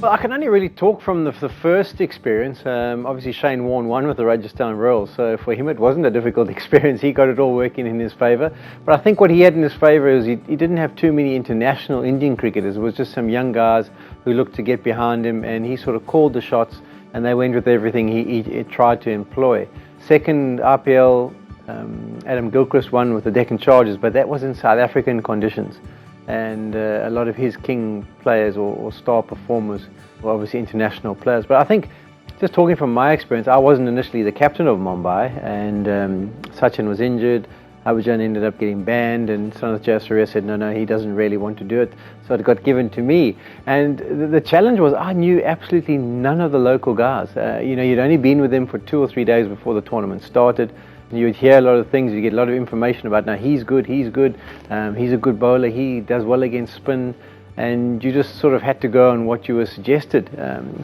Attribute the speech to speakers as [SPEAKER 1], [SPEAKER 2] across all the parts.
[SPEAKER 1] Well, I can only really talk from the first experience. Obviously, Shane Warne won with the Rajasthan Royals, so for him it wasn't a difficult experience. He got it all working in his favour. But I think what he had in his favour is he didn't have too many international Indian cricketers. It was just some young guys who looked to get behind him, and he sort of called the shots, and they went with everything he tried to employ. Second RPL, Adam Gilchrist won with the Deccan Chargers, but that was in South African conditions. And a lot of his king players or star performers were obviously international players. But I think, just talking from my experience, I wasn't initially the captain of Mumbai, and Sachin was injured. Harbhajan ended up getting banned, and Sanath Jayasuriya said no, he doesn't really want to do it, so it got given to me. And the challenge was I knew absolutely none of the local guys. You'd only been with them for 2 or 3 days before the tournament started. You would hear a lot of things, you get a lot of information about, now he's good, he's a good bowler, he does well against spin, and you just sort of had to go on what you were suggested.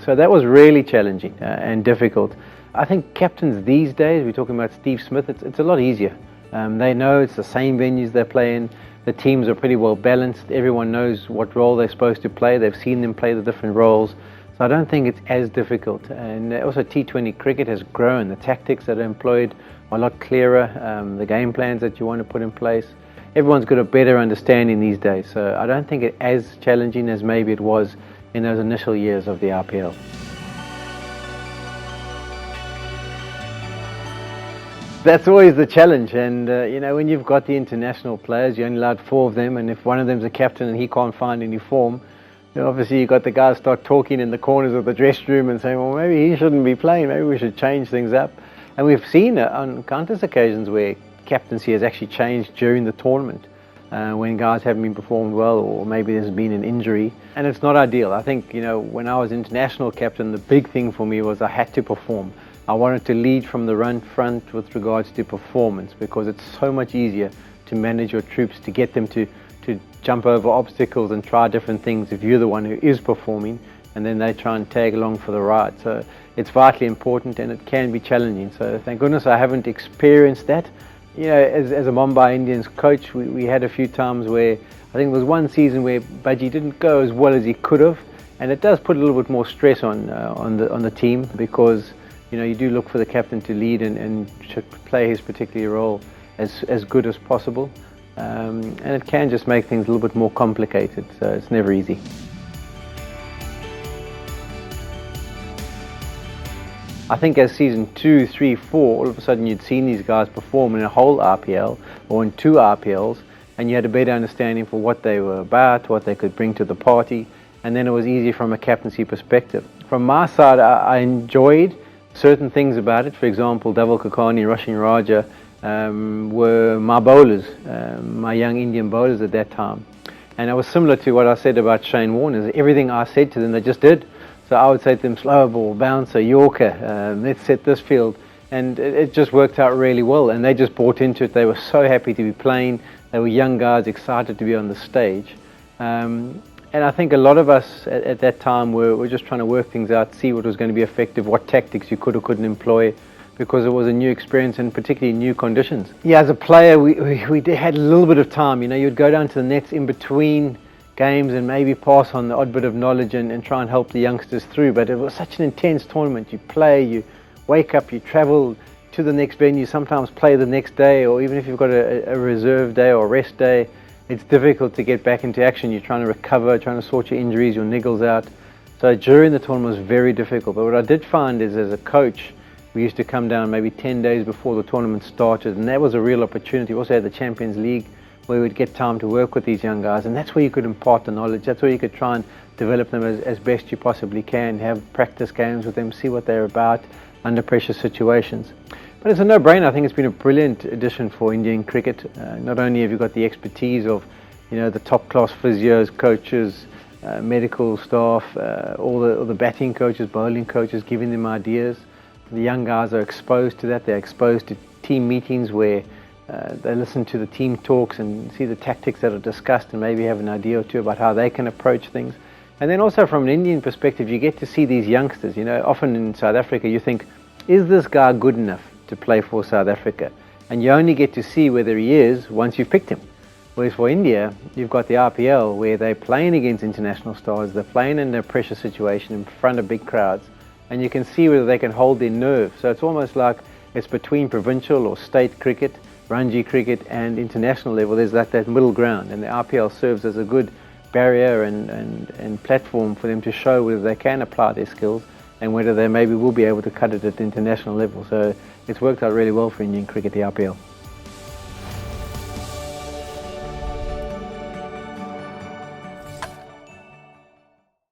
[SPEAKER 1] So that was really challenging and difficult. I think captains these days, we're talking about Steve Smith, it's a lot easier. They know it's the same venues they play in, the teams are pretty well balanced, everyone knows what role they're supposed to play, they've seen them play the different roles. So I don't think it's as difficult. And also T20 cricket has grown, the tactics that are employed are a lot clearer, the game plans that you want to put in place. Everyone's got a better understanding these days, so I don't think it's as challenging as maybe it was in those initial years of the RPL. That's always the challenge, and when you've got the international players, you're only allowed 4 of them, and if one of them's a captain and he can't find any form, obviously you've got the guys start talking in the corners of the dressing room and saying, well, maybe he shouldn't be playing, maybe we should change things up. And we've seen on countless occasions where captaincy has actually changed during the tournament when guys haven't been performed well, or maybe there's been an injury, and it's not ideal. I think when I was international captain, the big thing for me was I had to perform. I wanted to lead from the front with regards to performance, because it's so much easier to manage your troops, to get them to jump over obstacles and try different things if you're the one who is performing, and then they try and tag along for the ride. So it's vitally important, and it can be challenging. So thank goodness I haven't experienced that. As a Mumbai Indians coach, we had a few times where I think there was one season where Baji didn't go as well as he could have, and it does put a little bit more stress on the team, because you do look for the captain to lead and should play his particular role as good as possible, and it can just make things a little bit more complicated. So it's never easy. I think as season 2, 3, 4, all of a sudden you'd seen these guys perform in a whole RPL or in 2 RPLs, and you had a better understanding for what they were about, what they could bring to the party, and then it was easy from a captaincy perspective. From my side, I enjoyed certain things about it. For example, Dhaval Kakani and Roshan Raja were my bowlers, my young Indian bowlers at that time. And it was similar to what I said about Shane Warne, is everything I said to them, they just did. So I would say to them, slow ball, bouncer, Yorker, let's set this field. And it just worked out really well, and they just bought into it. They were so happy to be playing. They were young guys, excited to be on the stage. And I think a lot of us at that time were just trying to work things out, see what was going to be effective, what tactics you could or couldn't employ, because it was a new experience and particularly new conditions. Yeah, as a player, we had a little bit of time. You'd go down to the nets in between games and maybe pass on the odd bit of knowledge and try and help the youngsters through. But it was such an intense tournament. You play, you wake up, you travel to the next venue, sometimes play the next day, or even if you've got a reserve day or rest day, it's difficult to get back into action. You're trying to recover, trying to sort your injuries, your niggles out. So during the tournament was very difficult. But what I did find is, as a coach, we used to come down maybe 10 days before the tournament started, and that was a real opportunity. We also had the Champions League, where we'd get time to work with these young guys, and that's where you could impart the knowledge. That's where you could try and develop them as best you possibly can, have practice games with them, see what they're about under pressure situations. But it's a no-brainer. I think it's been a brilliant addition for Indian cricket. Not only have you got the expertise of the top-class physios, coaches, medical staff, all the batting coaches, bowling coaches, giving them ideas. The young guys are exposed to that. They're exposed to team meetings where they listen to the team talks and see the tactics that are discussed, and maybe have an idea or two about how they can approach things. And then also from an Indian perspective, you get to see these youngsters. Often in South Africa you think, is this guy good enough to play for South Africa? And you only get to see whether he is once you've picked him. Whereas for India, you've got the RPL where they're playing against international stars, they're playing in a pressure situation in front of big crowds, and you can see whether they can hold their nerve. So it's almost like it's between provincial or state cricket, Ranji cricket, and international level. There's that middle ground, and the RPL serves as a good barrier and platform for them to show whether they can apply their skills and whether they maybe will be able to cut it at the international level. So it's worked out really well for Indian cricket, the RPL.